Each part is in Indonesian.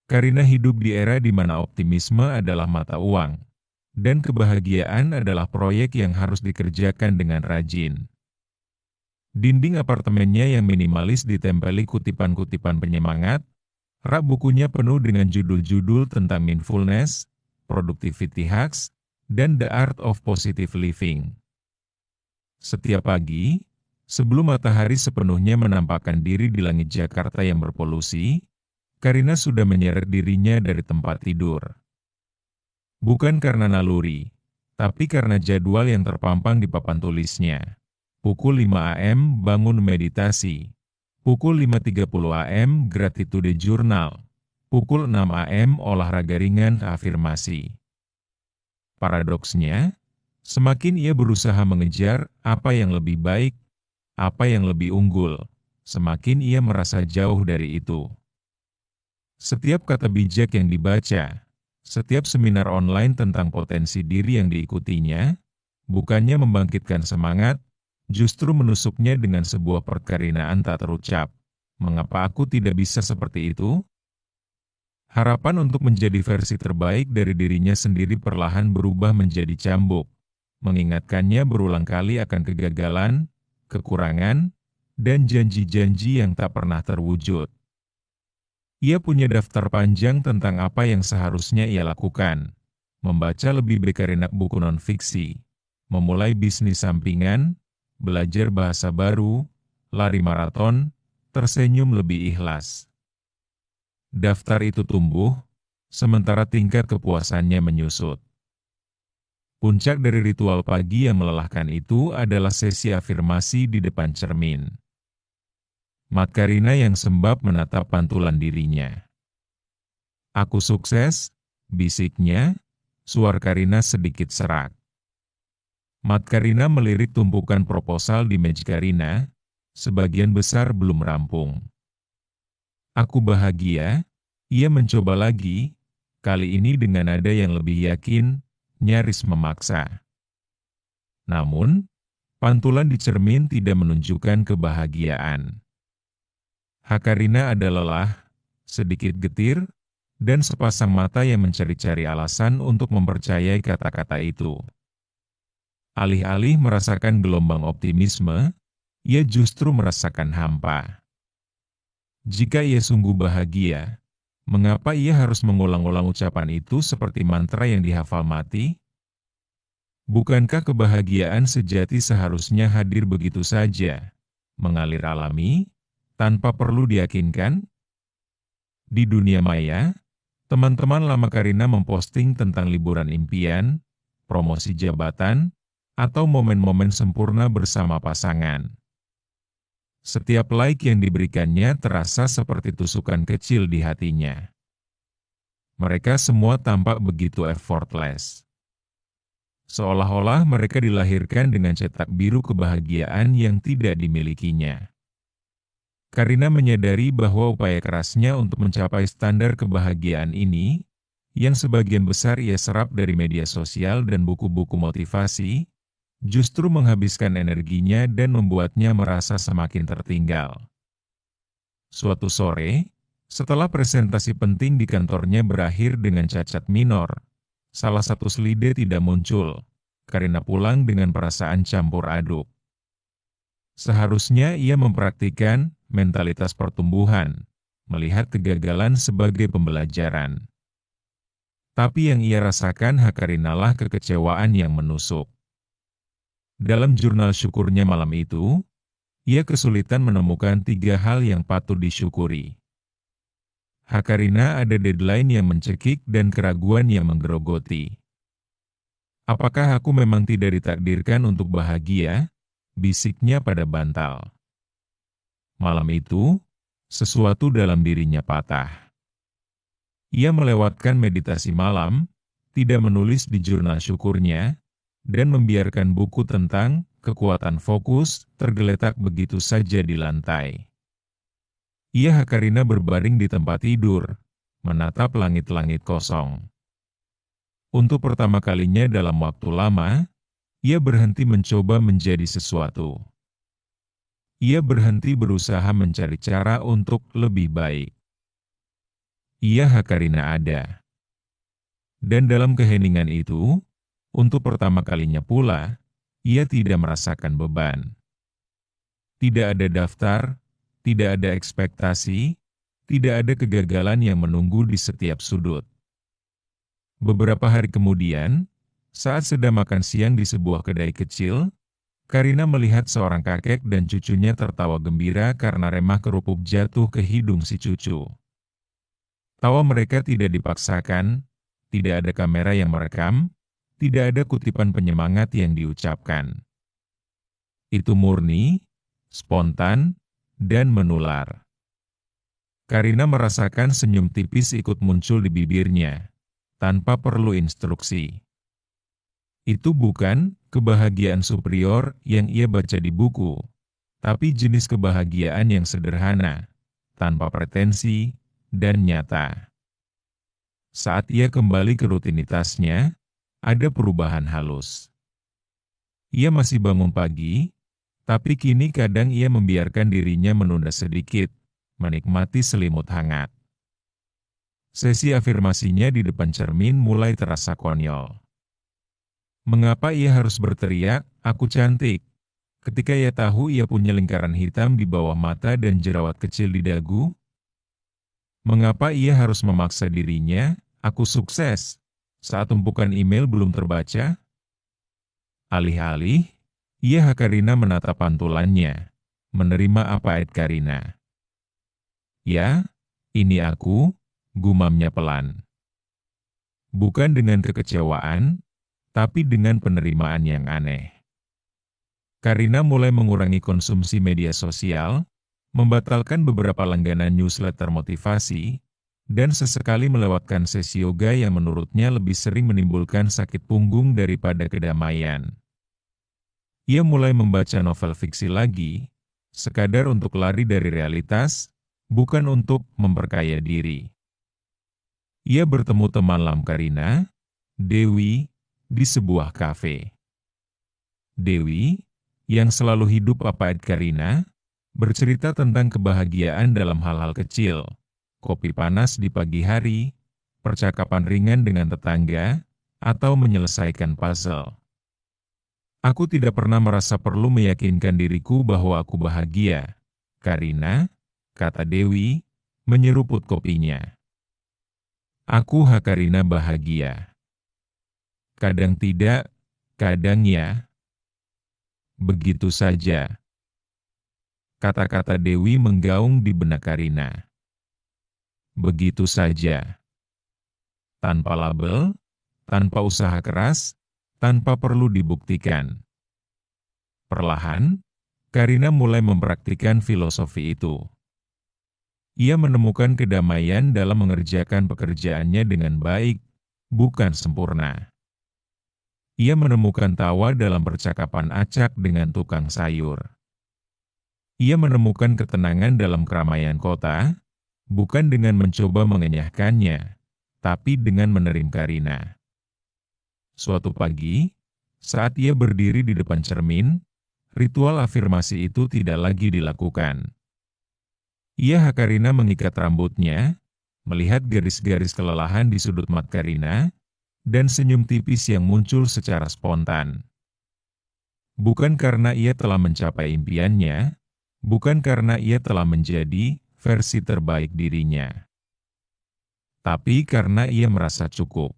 Karina hidup di era di mana optimisme adalah mata uang, dan kebahagiaan adalah proyek yang harus dikerjakan dengan rajin. Dinding apartemennya yang minimalis ditempeli kutipan-kutipan penyemangat, rak bukunya penuh dengan judul-judul tentang mindfulness, productivity hacks, dan the art of positive living. Setiap pagi, sebelum matahari sepenuhnya menampakkan diri di langit Jakarta yang berpolusi, Karina sudah menyeret dirinya dari tempat tidur. Bukan karena naluri, tapi karena jadwal yang terpampang di papan tulisnya. Pukul 5 AM bangun meditasi. Pukul 5.30 AM gratitude journal. Pukul 6 AM olahraga ringan afirmasi. Paradoksnya, semakin ia berusaha mengejar apa yang lebih baik, apa yang lebih unggul, semakin ia merasa jauh dari itu. Setiap kata bijak yang dibaca, setiap seminar online tentang potensi diri yang diikutinya, bukannya membangkitkan semangat, justru menusuknya dengan sebuah perkarinaan tak terucap. Mengapa aku tidak bisa seperti itu? Harapan untuk menjadi versi terbaik dari dirinya sendiri perlahan berubah menjadi cambuk, mengingatkannya berulang kali akan kegagalan, kekurangan, dan janji-janji yang tak pernah terwujud. Ia punya daftar panjang tentang apa yang seharusnya ia lakukan. Membaca lebih berkeringat buku non-fiksi, memulai bisnis sampingan, belajar bahasa baru, lari maraton, tersenyum lebih ikhlas. Daftar itu tumbuh, sementara tingkat kepuasannya menyusut. Puncak dari ritual pagi yang melelahkan itu adalah sesi afirmasi di depan cermin. Karina yang sembab menatap pantulan dirinya. Aku sukses, bisiknya, suara Karina sedikit serak. Karina melirik tumpukan proposal di meja Karina, sebagian besar belum rampung. Aku bahagia, ia mencoba lagi, kali ini dengan nada yang lebih yakin, nyaris memaksa. Namun, pantulan di cermin tidak menunjukkan kebahagiaan. Karina ada lelah, sedikit getir, dan sepasang mata yang mencari-cari alasan untuk mempercayai kata-kata itu. Alih-alih merasakan gelombang optimisme, ia justru merasakan hampa. Jika ia sungguh bahagia, mengapa ia harus mengulang-ulang ucapan itu seperti mantra yang dihafal mati? Bukankah kebahagiaan sejati seharusnya hadir begitu saja, mengalir alami, tanpa perlu diyakinkan? Di dunia maya, teman-teman lama Karina memposting tentang liburan impian, promosi jabatan, atau momen-momen sempurna bersama pasangan. Setiap like yang diberikannya terasa seperti tusukan kecil di hatinya. Mereka semua tampak begitu effortless. Seolah-olah mereka dilahirkan dengan cetak biru kebahagiaan yang tidak dimilikinya. Karina menyadari bahwa upaya kerasnya untuk mencapai standar kebahagiaan ini, yang sebagian besar ia serap dari media sosial dan buku-buku motivasi, justru menghabiskan energinya dan membuatnya merasa semakin tertinggal. Suatu sore, setelah presentasi penting di kantornya berakhir dengan cacat minor, salah satu slide tidak muncul. Karina pulang dengan perasaan campur aduk. Seharusnya ia mempraktikkan mentalitas pertumbuhan, melihat kegagalan sebagai pembelajaran. Tapi yang ia rasakan Karinalah kekecewaan yang menusuk. Dalam jurnal syukurnya malam itu, ia kesulitan menemukan 3 hal yang patut disyukuri. Karina ada deadline yang mencekik dan keraguan yang menggerogoti. Apakah aku memang tidak ditakdirkan untuk bahagia? Bisiknya pada bantal. Malam itu, sesuatu dalam dirinya patah. Ia melewatkan meditasi malam, tidak menulis di jurnal syukurnya, dan membiarkan buku tentang kekuatan fokus tergeletak begitu saja di lantai. Ia Karina berbaring di tempat tidur, menatap langit-langit kosong. Untuk pertama kalinya dalam waktu lama, ia berhenti mencoba menjadi sesuatu. Ia berhenti berusaha mencari cara untuk lebih baik. Iya, Hakarina ada. Dan dalam keheningan itu, untuk pertama kalinya pula, ia tidak merasakan beban. Tidak ada daftar, tidak ada ekspektasi, tidak ada kegagalan yang menunggu di setiap sudut. Beberapa hari kemudian, saat sedang makan siang di sebuah kedai kecil, Karina melihat seorang kakek dan cucunya tertawa gembira karena remah kerupuk jatuh ke hidung si cucu. Tawa mereka tidak dipaksakan, tidak ada kamera yang merekam, tidak ada kutipan penyemangat yang diucapkan. Itu murni, spontan, dan menular. Karina merasakan senyum tipis ikut muncul di bibirnya, tanpa perlu instruksi. Itu bukan kebahagiaan superior yang ia baca di buku, tapi jenis kebahagiaan yang sederhana, tanpa pretensi, dan nyata. Saat ia kembali ke rutinitasnya, ada perubahan halus. Ia masih bangun pagi, tapi kini kadang ia membiarkan dirinya menunda sedikit, menikmati selimut hangat. Sesi afirmasinya di depan cermin mulai terasa konyol. Mengapa ia harus berteriak, "Aku cantik," ketika ia tahu ia punya lingkaran hitam di bawah mata dan jerawat kecil di dagu? Mengapa ia harus memaksa dirinya, "Aku sukses," saat tumpukan email belum terbaca? Alih-alih, ia Hakarina menatap pantulannya, menerima apa Karina. "Ya, ini aku," gumamnya pelan. Bukan dengan kekecewaan, tapi dengan penerimaan yang aneh. Karina mulai mengurangi konsumsi media sosial, membatalkan beberapa langganan newsletter motivasi, dan sesekali melewatkan sesi yoga yang menurutnya lebih sering menimbulkan sakit punggung daripada kedamaian. Ia mulai membaca novel fiksi lagi, sekadar untuk lari dari realitas, bukan untuk memperkaya diri. Ia bertemu teman lam Karina, Dewi, di sebuah kafe. Dewi, yang selalu hidup apa Karina, bercerita tentang kebahagiaan dalam hal-hal kecil, kopi panas di pagi hari, percakapan ringan dengan tetangga, atau menyelesaikan puzzle. "Aku tidak pernah merasa perlu meyakinkan diriku bahwa aku bahagia, Karina," kata Dewi, menyeruput kopinya. "Aku Hakarina bahagia. Kadang tidak, kadang ya." "Begitu saja," kata-kata Dewi menggaung di benak Karina. Begitu saja. Tanpa label, tanpa usaha keras, tanpa perlu dibuktikan. Perlahan, Karina mulai mempraktikkan filosofi itu. Ia menemukan kedamaian dalam mengerjakan pekerjaannya dengan baik, bukan sempurna. Ia menemukan tawa dalam percakapan acak dengan tukang sayur. Ia menemukan ketenangan dalam keramaian kota, bukan dengan mencoba mengenyahkannya, tapi dengan menerima Karina. Suatu pagi, saat ia berdiri di depan cermin, ritual afirmasi itu tidak lagi dilakukan. Ia Hakarina mengikat rambutnya, melihat garis-garis kelelahan di sudut mata Karina, dan senyum tipis yang muncul secara spontan. Bukan karena ia telah mencapai impiannya, bukan karena ia telah menjadi versi terbaik dirinya, tapi karena ia merasa cukup.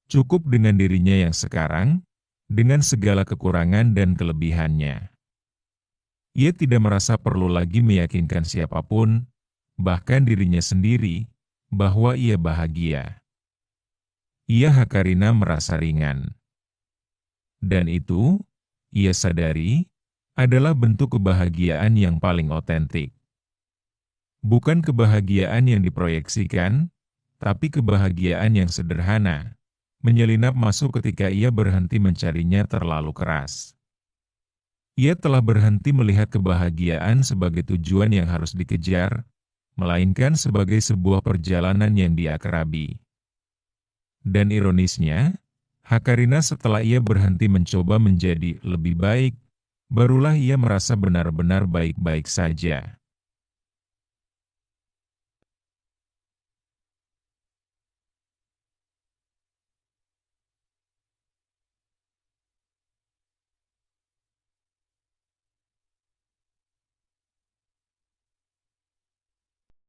Cukup dengan dirinya yang sekarang, dengan segala kekurangan dan kelebihannya. Ia tidak merasa perlu lagi meyakinkan siapapun, bahkan dirinya sendiri, bahwa ia bahagia. Ia Hakarina merasa ringan. Dan itu, ia sadari, adalah bentuk kebahagiaan yang paling otentik. Bukan kebahagiaan yang diproyeksikan, tapi kebahagiaan yang sederhana, menyelinap masuk ketika ia berhenti mencarinya terlalu keras. Ia telah berhenti melihat kebahagiaan sebagai tujuan yang harus dikejar, melainkan sebagai sebuah perjalanan yang diakrabi. Dan ironisnya, Hakarina setelah ia berhenti mencoba menjadi lebih baik, barulah ia merasa benar-benar baik-baik saja.